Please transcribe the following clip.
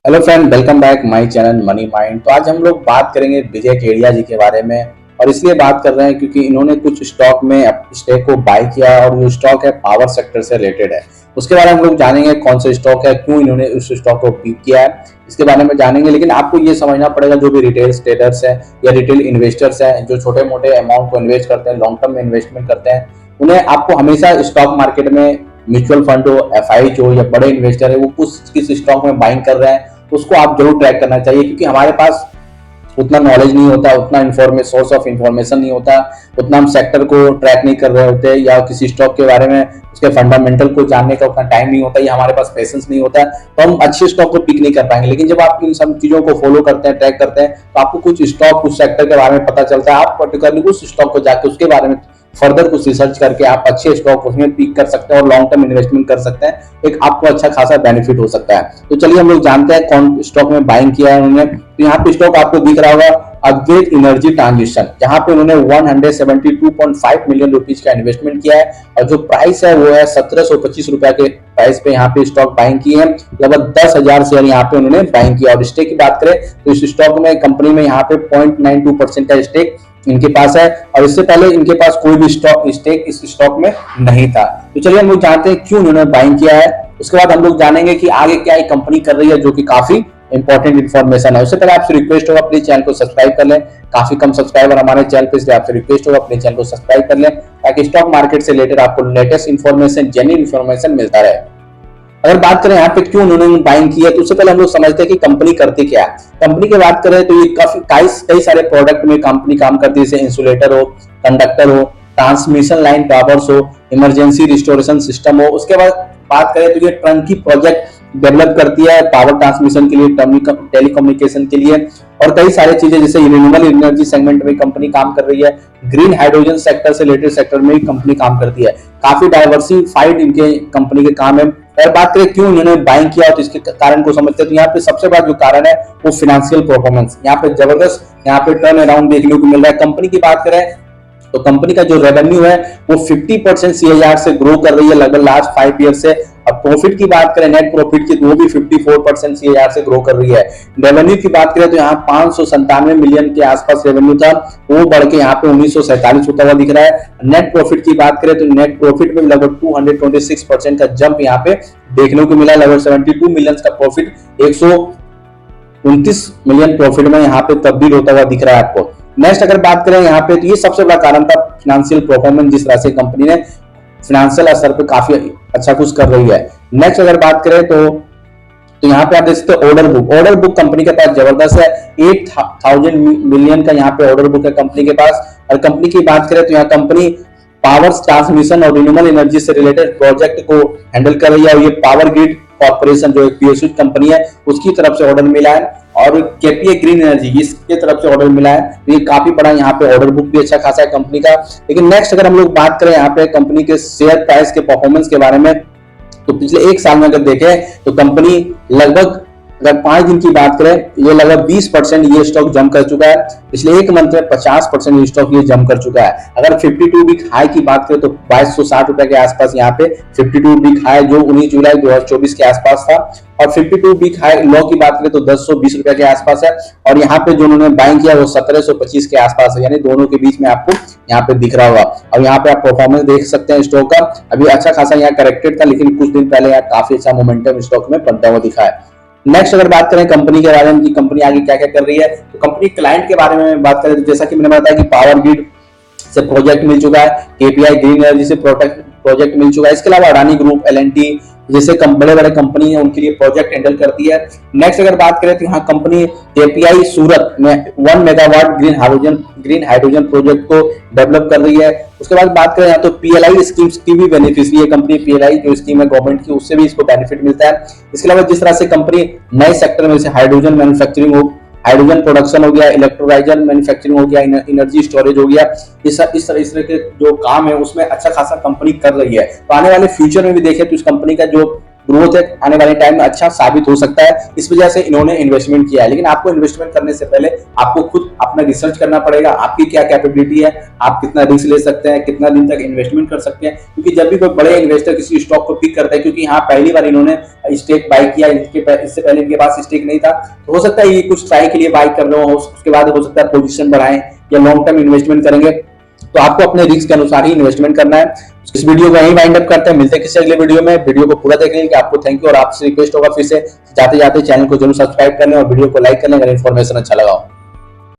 Hello friend, welcome back my channel money mind. तो आज हम लोग बात करेंगे विजय केडिया जी के बारे में। और इसलिए बात कर रहे हैं क्योंकि इन्होंने कुछ स्टॉक में स्टेक को बाय किया और वो स्टॉक है पावर सेक्टर से रिलेटेड है। उसके बारे में हम लोग जानेंगे कौन सा स्टॉक है, क्यों इन्होंने उस स्टॉक को पिक किया है, इसके बारे में जानेंगे। लेकिन आपको ये समझना पड़ेगा, जो भी रिटेल ट्रेडर्स है या रिटेल इन्वेस्टर्स हैं जो छोटे मोटे अमाउंट को इन्वेस्ट करते हैं, लॉन्ग टर्म में इन्वेस्टमेंट करते हैं, उन्हें आपको हमेशा स्टॉक मार्केट में म्यूचुअल फंड हो, एफआई हो या बड़े इन्वेस्टर है, वो किस स्टॉक में बाइंग कर रहे हैं उसको आप जरूर ट्रैक करना चाहिए। क्योंकि हमारे पास उतना नॉलेज नहीं होता, उतना सोर्स ऑफ इंफॉर्मेशन नहीं होता, उतना हम सेक्टर को ट्रैक नहीं कर रहे होते, या किसी स्टॉक के बारे में उसके फंडामेंटल को जानने का उतना टाइम नहीं होता, या हमारे पास पेशेंस नहीं होता, तो हम अच्छे स्टॉक को पिक नहीं कर पाएंगे। लेकिन जब आप इन सब चीजों को फॉलो करते हैं, ट्रैक करते हैं, तो आपको कुछ स्टॉक, कुछ सेक्टर के बारे में पता चलता है। आप पर्टिकुलरली उस स्टॉक को जाकर उसके बारे में फर्दर कुछ रिसर्च करके आप अच्छे स्टॉक उसमें पिक कर सकते हैं और लॉन्ग टर्म इन्वेस्टमेंट कर सकते हैं। एक आपको अच्छा खासा बेनिफिट हो सकता है। तो चलिए हम लोग जानते हैं कौन स्टॉक में बाइंग किया है उन्होंने। तो यहाँ पे स्टॉक आपको दिख रहा होगा अद्वैत एनर्जी ट्रांजिशन, जहां पे उन्होंने 172.5 मिलियन रुपीज का इन्वेस्टमेंट किया है और जो प्राइस है वो है 1725 रुपए के प्राइस पे यहाँ पे स्टॉक बाइंग किए हैं। लगभग 10,000 शेयर यहाँ पे उन्होंने बाइंग किया। और स्टेक की बात करें तो इस स्टॉक में कंपनी में यहाँ पे 0.92% का स्टेक इनके पास है, और इससे पहले इनके पास कोई भी स्टेक इस स्टॉक में नहीं था। तो चलिए हम लोग जानते हैं क्यों उन्होंने बाइंग किया है। उसके बाद हम लोग जानेंगे कि आगे क्या ये कंपनी कर रही है, जो कि काफी इंपॉर्टेंट इन्फॉर्मेशन है। उससे पहले आपसे रिक्वेस्ट होगा प्लीज चैनल को सब्सक्राइब कर लें। काफी कम सब्सक्राइबर हमारे चैनल पे, इसलिए आपसे रिक्वेस्ट होगा अपने चैनल को सब्सक्राइब कर लें, ताकि स्टॉक मार्केट से रिलेटेड आपको लेटेस्ट इन्फॉर्मेशन, जेन्युइन इन्फॉर्मेशन मिलता रहे। अगर बात करें यहाँ पे क्यों उन्होंने बाइंग किया, तो उससे पहले हम लोग समझते हैं कि कंपनी करती क्या है। कंपनी की बात करें तो ये कई सारे प्रोडक्ट में कंपनी काम करती है, जैसे इंसुलेटर हो, कंडक्टर हो, ट्रांसमिशन लाइन टावर्स हो, इमरजेंसी रिस्टोरेशन सिस्टम हो। उसके बाद बात करें तो ये टर्नकी प्रोजेक्ट डेवलप करती है पावर ट्रांसमिशन के लिए, टेलीकम्युनिकेशन के लिए, और कई सारी चीजें जैसे रिन्यूएबल एनर्जी सेगमेंट में कंपनी काम कर रही है, ग्रीन हाइड्रोजन सेक्टर से रिलेटेड सेक्टर में भी कंपनी काम करती है। काफी डाइवर्सिफाइड इनके कंपनी के काम है। और बात करें क्यों इन्होंने बाइंग किया तो इसके कारण को समझते हैं। तो यहाँ पे सबसे बड़ा जो कारण है वो फाइनेंशियल परफॉर्मेंस, यहाँ पे जबरदस्त यहाँ पे टर्न अराउंड देखने को मिल रहा है। कंपनी की बात करें तो कंपनी का जो रेवेन्यू है वो 50% सीएजीआर से ग्रो कर रही है लगभग लास्ट 5 ईयर से। अब प्रॉफिट की बात करें, नेट प्रॉफिट की, तो वो भी 54% सीएजीआर से ग्रो कर रही है। रेवेन्यू की बात करें तो यहाँ 597 मिलियन के आसपास रेवेन्यू था, वो बढ़ के यहाँ पे 1947 होता हुआ दिख रहा है। नेट प्रॉफिट की बात करें तो नेट प्रॉफिट में लगभग 226% का जंप यहाँ पे देखने को मिला। लगभग 72 मिलियन का प्रॉफिट 129 मिलियन प्रॉफिट में यहाँ पे तब्दील होता हुआ दिख रहा है आपको। नेक्स्ट अगर बात करें यहाँ पे, तो ये सबसे बड़ा कारण था फाइनेंशियल परफॉर्मेंस, जिस तरह से कंपनी ने फाइनेंशियल स्तर पे काफी अच्छा कुछ कर रही है। नेक्स्ट अगर बात करें तो यहाँ पे आप देख सकते हो ऑर्डर बुक कंपनी के पास जबरदस्त है। 8,000 मिलियन का यहाँ पे ऑर्डर बुक है कंपनी के पास। और कंपनी की बात करें तो यहाँ कंपनी पावर ट्रांसमिशन और रिन्यूएबल एनर्जी से रिलेटेड प्रोजेक्ट को हैंडल कर रही है, और ये पावर ग्रिड कॉर्पोरेशन जो एक पीएसयू कंपनी है उसकी तरफ से ऑर्डर मिला है, और केपीए ग्रीन एनर्जी इसके तरफ से ऑर्डर मिला है। तो ये काफी बड़ा यहाँ पे ऑर्डर बुक भी अच्छा खासा है कंपनी का। लेकिन नेक्स्ट अगर हम लोग बात करें यहाँ पे कंपनी के शेयर प्राइस के परफॉर्मेंस के बारे में, तो पिछले एक साल में अगर देखें तो कंपनी लगभग, अगर 5 दिन की बात करें, ये लगभग 20% ये स्टॉक जंप कर चुका है। पिछले एक मंथ में 50% ये स्टॉक ये जंप कर चुका है। अगर 52 वीक हाई की बात करें तो 2260 रुपए के आसपास यहाँ पे 52 वीक हाई जो 19 जुलाई 2024 के आसपास था, और 52 वीक हाई लो की बात करें तो 1020 रुपए के आसपास है। और यहाँ पे जो उन्होंने बाइंग किया वो 1725 के आसपास है, यानी दोनों के बीच में आपको यहाँ पे दिख रहा होगा। और यहाँ पे आप परफॉर्मेंस देख सकते हैं स्टॉक का, अभी अच्छा खासा यहाँ करेक्टेड था, लेकिन कुछ दिन पहले यहाँ काफी अच्छा मोमेंटम स्टॉक में बनता हुआ दिखा है। नेक्स्ट अगर बात करें कंपनी के बारे में कि कंपनी आगे क्या क्या कर रही है, तो कंपनी क्लाइंट के बारे में बात करें तो जैसा कि मैंने बताया कि पावर ग्रिड से प्रोजेक्ट मिल चुका है, केपीआई ग्रीन एनर्जी से प्रोजेक्ट मिल चुका है। इसके अलावा अडानी ग्रुप, एल&टी जैसे बड़े बड़े कंपनी है उनके लिए प्रोजेक्ट हैंडल करती है। नेक्स्ट अगर बात करें तो यहाँ कंपनी केपीआई सूरत में 1 मेगावाट ग्रीन हाइड्रोजन प्रोजेक्ट को डेवलप कर रही है। उसके बाद बात करें यहाँ तो पीएलआई स्कीम्स की भी बेनिफिशियरी है कंपनी। पीएलआई जो स्कीम है गवर्नमेंट की, उससे भी इसको बेनिफिट मिलता है। इसके अलावा जिस तरह से कंपनी नए सेक्टर में, जैसे हाइड्रोजन मैन्युफैक्चरिंग हो, हाइड्रोजन प्रोडक्शन हो गया, इलेक्ट्रोलाइजर मैन्युफैक्चरिंग हो गया, एनर्जी स्टोरेज हो गया, इस तरह के जो काम है उसमें अच्छा खासा कंपनी कर रही है। तो आने वाले फ्यूचर में भी देखें तो इस कंपनी का जो ग्रोथ है आने वाले टाइम में अच्छा साबित हो सकता है। इस वजह से इन्होंने इन्वेस्टमेंट किया है। लेकिन आपको इन्वेस्टमेंट करने से पहले आपको खुद अपना रिसर्च करना पड़ेगा, आपकी क्या कैपेबिलिटी है, आप कितना रिस्क ले सकते हैं, कितना दिन तक इन्वेस्टमेंट कर सकते हैं। क्योंकि जब भी कोई बड़े इन्वेस्टर किसी स्टॉक को पिक करता है, क्योंकि हाँ पहली बार इन्होंने स्टेक बाय किया, इससे पहले इनके पास स्टेक नहीं था, तो हो सकता है ये कुछ ट्राई के लिए बाय कर रहे हो, उसके बाद हो सकता है पोजीशन बढ़ाएं या लॉन्ग टर्म इन्वेस्टमेंट करेंगे। तो आपको अपने रिस्क के अनुसार ही इन्वेस्टमेंट करना है। इस वीडियो को यहीं वाइंड अप करते हैं, मिलते हैं किसी अगले वीडियो में। वीडियो को पूरा देखने के लिए आपको थैंक यू, और आपसे रिक्वेस्ट होगा फिर से जाते जाते चैनल को जरूर सब्सक्राइब कर लें और वीडियो को लाइक कर लें अगर इन्फॉर्मेशन अच्छा लगा हो।